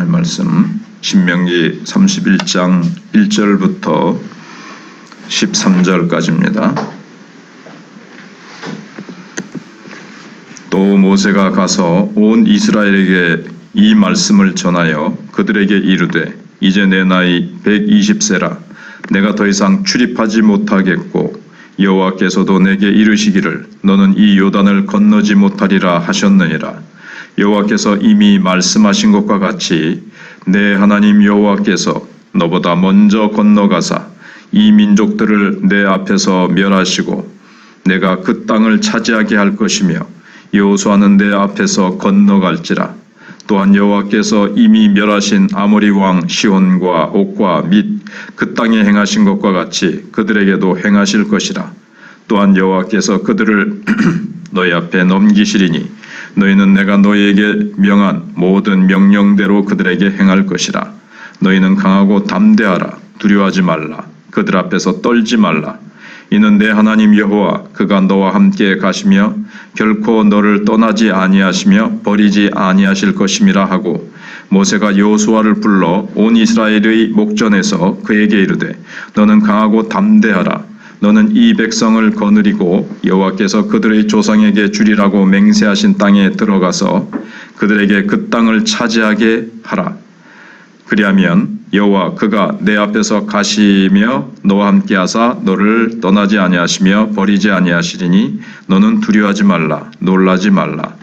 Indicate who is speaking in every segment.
Speaker 1: 말씀 신명기 31장 1절부터 13절까지입니다. 또 모세가 가서 온 이스라엘에게 이 말씀을 전하여 그들에게 이르되 이제 내 나이 120세라 내가 더 이상 출입하지 못하겠고 여호와께서도 내게 이르시기를 너는 이 요단을 건너지 못하리라 하셨느니라. 여호와께서 이미 말씀하신 것과 같이 내 하나님 여호와께서 너보다 먼저 건너가사 이 민족들을 내 앞에서 멸하시고 내가 그 땅을 차지하게 할 것이며 여호수아는 내 앞에서 건너갈지라. 또한 여호와께서 이미 멸하신 아모리 왕 시혼과 옥과 및 그 땅에 행하신 것과 같이 그들에게도 행하실 것이라. 또한 여호와께서 그들을 너희 앞에 넘기시리니 너희는 내가 너희에게 명한 모든 명령대로 그들에게 행할 것이라. 너희는 강하고 담대하라. 두려워하지 말라. 그들 앞에서 떨지 말라. 이는 내 하나님 여호와 그가 너와 함께 가시며 결코 너를 떠나지 아니하시며 버리지 아니하실 것임이라 하고 모세가 여호수아를 불러 온 이스라엘의 목전에서 그에게 이르되 너는 강하고 담대하라. 너는 이 백성을 거느리고 여호와께서 그들의 조상에게 주리라고 맹세하신 땅에 들어가서 그들에게 그 땅을 차지하게 하라. 그리하면 여호와 그가 내 앞에서 가시며 너와 함께 하사 너를 떠나지 아니하시며 버리지 아니하시리니 너는 두려워하지 말라. 놀라지 말라.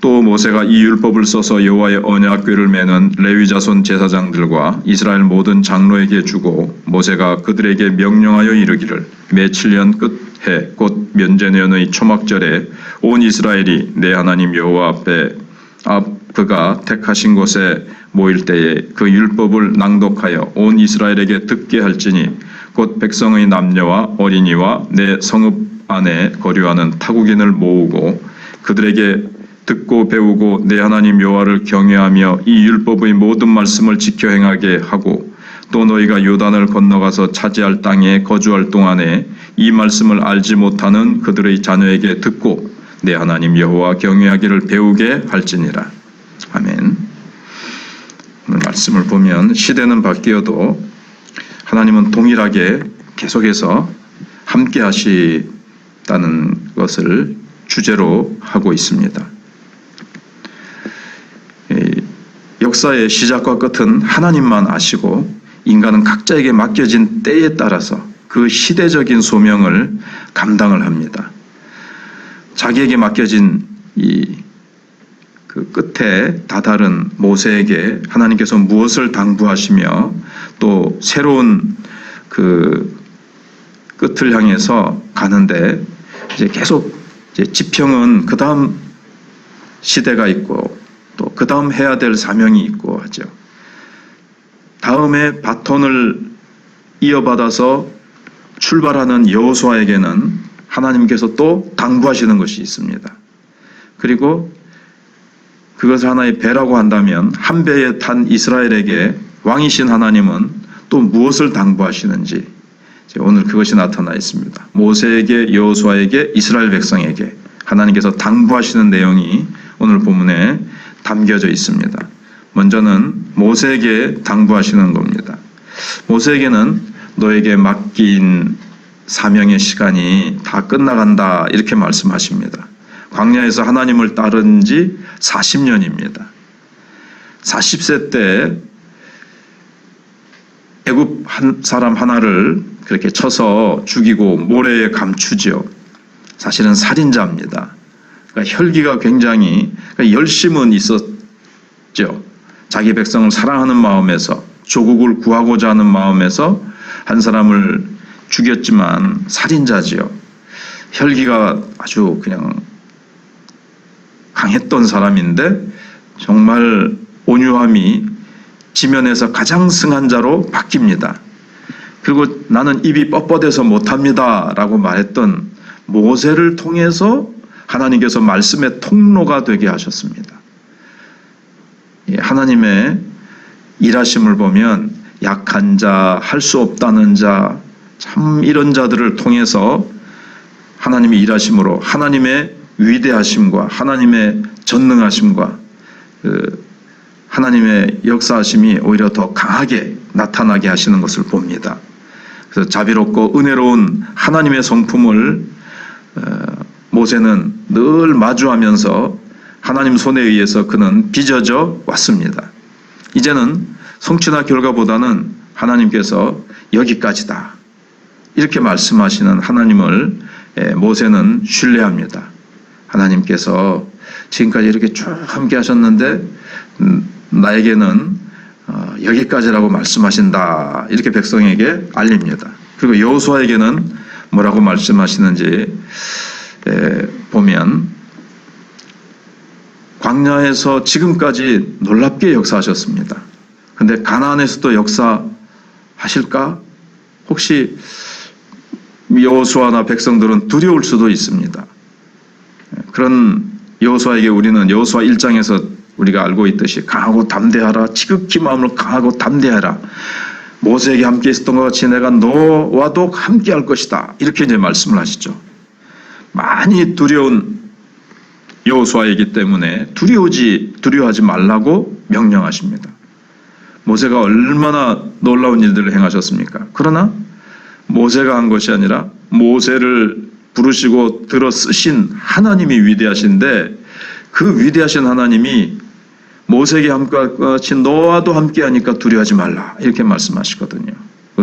Speaker 1: 또 모세가 이 율법을 써서 여호와의 언약궤를 매는 레위 자손 제사장들과 이스라엘 모든 장로에게 주고 모세가 그들에게 명령하여 이르기를 매 7년 끝해 곧 면제년의 초막절에 온 이스라엘이 내 하나님 여호와 앞에 그가 택하신 곳에 모일 때에 그 율법을 낭독하여 온 이스라엘에게 듣게 할지니 곧 백성의 남녀와 어린이와 내 성읍 안에 거류하는 타국인을 모으고 그들에게 듣고 배우고 내 하나님 여호와를 경외하며 이 율법의 모든 말씀을 지켜 행하게 하고 또 너희가 요단을 건너가서 차지할 땅에 거주할 동안에 이 말씀을 알지 못하는 그들의 자녀에게 듣고 내 하나님 여호와 경외하기를 배우게 할지니라. 아멘. 오늘 말씀을 보면 시대는 바뀌어도 하나님은 동일하게 계속해서 함께 하시다는 것을 주제로 하고 있습니다. 역사의 시작과 끝은 하나님만 아시고 인간은 각자에게 맡겨진 때에 따라서 그 시대적인 소명을 감당을 합니다. 자기에게 맡겨진 그 끝에 다다른 모세에게 하나님께서 무엇을 당부하시며 또 새로운 그 끝을 향해서 가는데 이제 계속 이제 지평은 그 다음 시대가 있고 또 그 다음 해야 될 사명이 있고 하죠. 다음에 바톤을 이어받아서 출발하는 여호수아에게는 하나님께서 또 당부하시는 것이 있습니다. 그리고 그것을 하나의 배라고 한다면 한 배에 탄 이스라엘에게 왕이신 하나님은 또 무엇을 당부하시는지 오늘 그것이 나타나 있습니다. 모세에게, 여호수아에게, 이스라엘 백성에게 하나님께서 당부하시는 내용이 오늘 본문에 담겨져 있습니다. 먼저는 모세에게 당부하시는 겁니다. 모세에게는 너에게 맡긴 사명의 시간이 다 끝나간다 이렇게 말씀하십니다. 광야에서 하나님을 따른 지 40년입니다. 40세 때 애굽 한 사람 하나를 그렇게 쳐서 죽이고 모래에 감추죠. 사실은 살인자입니다. 그러니까 혈기가 굉장히 열심은 있었죠. 자기 백성을 사랑하는 마음에서 조국을 구하고자 하는 마음에서 한 사람을 죽였지만 살인자지요. 혈기가 아주 그냥 강했던 사람인데 정말 온유함이 지면에서 가장 승한 자로 바뀝니다. 그리고 나는 입이 뻣뻣해서 못합니다 라고 말했던 모세를 통해서 하나님께서 말씀의 통로가 되게 하셨습니다. 하나님의 일하심을 보면 약한 자, 할 수 없다는 자, 참 이런 자들을 통해서 하나님의 일하심으로 하나님의 위대하심과 하나님의 전능하심과 하나님의 역사하심이 오히려 더 강하게 나타나게 하시는 것을 봅니다. 그래서 자비롭고 은혜로운 하나님의 성품을 모세는 늘 마주하면서 하나님 손에 의해서 그는 빚어져 왔습니다. 이제는 성취나 결과보다는 하나님께서 여기까지다 이렇게 말씀하시는 하나님을 모세는 신뢰합니다. 하나님께서 지금까지 이렇게 쭉 함께 하셨는데 나에게는 여기까지라고 말씀하신다 이렇게 백성에게 알립니다. 그리고 여호수아에게는 뭐라고 말씀하시는지 보면 광야에서 지금까지 놀랍게 역사하셨습니다. 근데 가나안에서도 역사하실까? 혹시 여호수아나 백성들은 두려울 수도 있습니다. 그런 여호수아에게 우리는 여호수아 1장에서 우리가 알고 있듯이 강하고 담대하라, 지극히 마음을 강하고 담대하라. 모세에게 함께 있었던 것 같이 내가 너와도 함께 할 것이다. 이렇게 이제 말씀을 하시죠. 많이 두려운 여호수아이기 때문에 두려워하지 말라고 명령하십니다. 모세가 얼마나 놀라운 일들을 행하셨습니까? 그러나 모세가 한 것이 아니라 모세를 부르시고 들어 쓰신 하나님이 위대하신데 그 위대하신 하나님이 모세에게 함께 할 것 같이 너와도 함께 하니까 두려워하지 말라 이렇게 말씀하시거든요.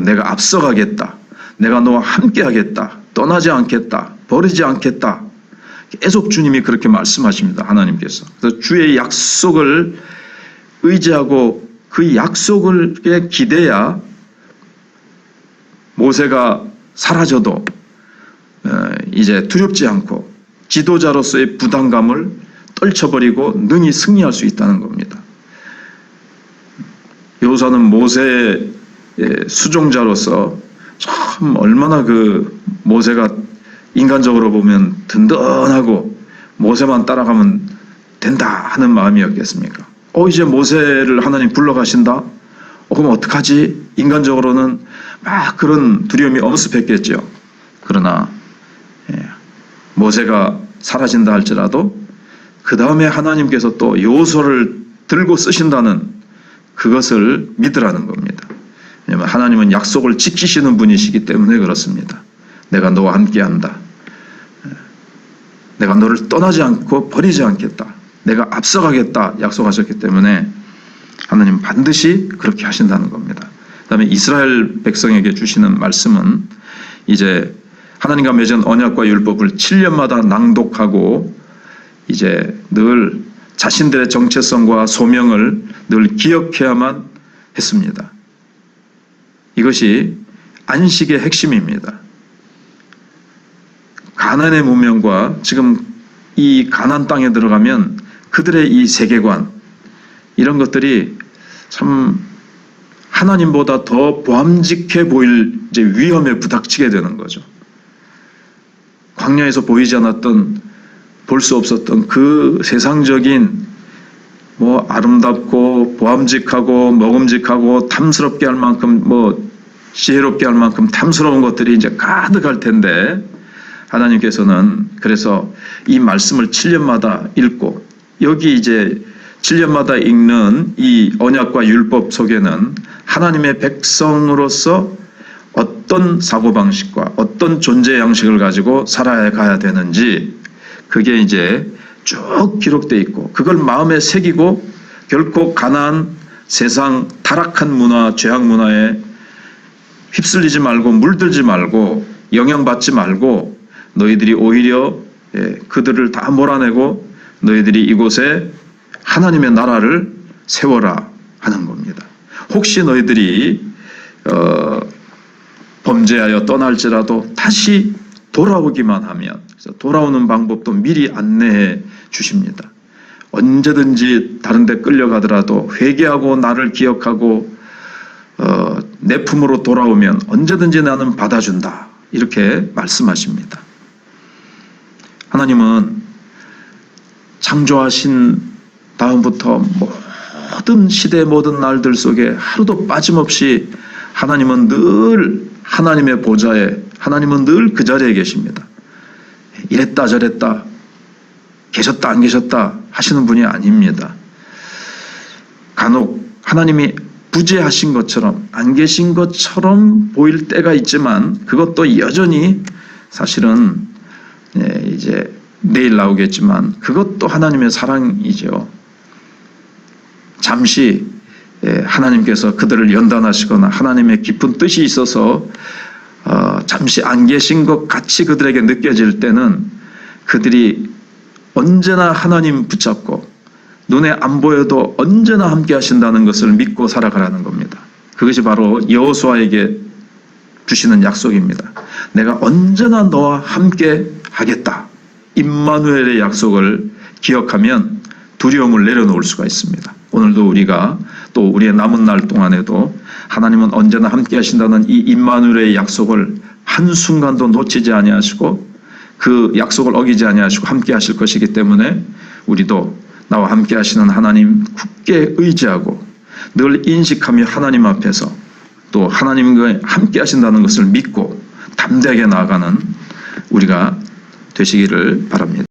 Speaker 1: 내가 앞서가겠다. 내가 너와 함께 하겠다. 떠나지 않겠다. 버리지 않겠다. 계속 주님이 그렇게 말씀하십니다. 하나님께서. 그래서 주의 약속을 의지하고 그 약속을 기대야 모세가 사라져도 이제 두렵지 않고 지도자로서의 부담감을 떨쳐버리고 능히 승리할 수 있다는 겁니다. 여호수아는 모세의 수종자로서 참 얼마나 그 모세가 인간적으로 보면 든든하고 모세만 따라가면 된다 하는 마음이었겠습니까? 이제 모세를 하나님 불러가신다? 그럼 어떡하지? 인간적으로는 막 그런 두려움이 엄습했겠죠. 그러나 모세가 사라진다 할지라도 그 다음에 하나님께서 또 여호수아를 들고 쓰신다는 그것을 믿으라는 겁니다. 왜냐하면 하나님은 약속을 지키시는 분이시기 때문에 그렇습니다. 내가 너와 함께한다. 내가 너를 떠나지 않고 버리지 않겠다. 내가 앞서가겠다 약속하셨기 때문에 하나님 반드시 그렇게 하신다는 겁니다. 그 다음에 이스라엘 백성에게 주시는 말씀은 이제 하나님과 맺은 언약과 율법을 7년마다 낭독하고 이제 늘 자신들의 정체성과 소명을 늘 기억해야만 했습니다. 이것이 안식의 핵심입니다. 가나안의 문명과 지금 이 가나안 땅에 들어가면 그들의 이 세계관 이런 것들이 참 하나님보다 더 보암직해 보일 이제 위험에 부닥치게 되는 거죠. 광야에서 보이지 않았던 볼 수 없었던 그 세상적인 아름답고 보암직하고 먹음직하고 탐스럽게 할 만큼 지혜롭게 할 만큼 탐스러운 것들이 이제 가득할 텐데 하나님께서는 그래서 이 말씀을 7년마다 읽고 여기 이제 7년마다 읽는 이 언약과 율법 속에는 하나님의 백성으로서 어떤 사고방식과 어떤 존재 양식을 가지고 살아가야 되는지 그게 이제 쭉 기록되어 있고 그걸 마음에 새기고 결코 가나안 세상 타락한 문화, 죄악 문화에 휩쓸리지 말고 물들지 말고 영향받지 말고 너희들이 오히려 그들을 다 몰아내고 너희들이 이곳에 하나님의 나라를 세워라 하는 겁니다. 혹시 너희들이 범죄하여 떠날지라도 다시 돌아오기만 하면 그래서 돌아오는 방법도 미리 안내해 주십니다. 언제든지 다른 데 끌려가더라도 회개하고 나를 기억하고 내 품으로 돌아오면 언제든지 나는 받아준다. 이렇게 말씀하십니다. 하나님은 창조하신 다음부터 모든 시대 모든 날들 속에 하루도 빠짐없이 하나님은 늘 하나님의 보좌에 하나님은 늘 그 자리에 계십니다. 이랬다 저랬다 계셨다 안 계셨다 하시는 분이 아닙니다.
Speaker 2: 간혹 하나님이 부재하신 것처럼 안 계신 것처럼 보일 때가 있지만 그것도 여전히 사실은 이제 내일 나오겠지만 그것도 하나님의 사랑이죠. 잠시 하나님께서 그들을 연단하시거나 하나님의 깊은 뜻이 있어서 잠시 안 계신 것 같이 그들에게 느껴질 때는 그들이 언제나 하나님 붙잡고 눈에 안 보여도 언제나 함께 하신다는 것을 믿고 살아가라는 겁니다. 그것이 바로 여호수아에게 주시는 약속입니다. 내가 언제나 너와 함께 하겠다. 임마누엘의 약속을 기억하면 두려움을 내려놓을 수가 있습니다. 오늘도 우리가 또 우리의 남은 날 동안에도 하나님은 언제나 함께 하신다는 이 임마누엘의 약속을 한순간도 놓치지 아니하시고 그 약속을 어기지 아니하시고 함께 하실 것이기 때문에 우리도 나와 함께 하시는 하나님 굳게 의지하고 늘 인식하며 하나님 앞에서 또 하나님과 함께 하신다는 것을 믿고 담대하게 나아가는 우리가 되시기를 바랍니다.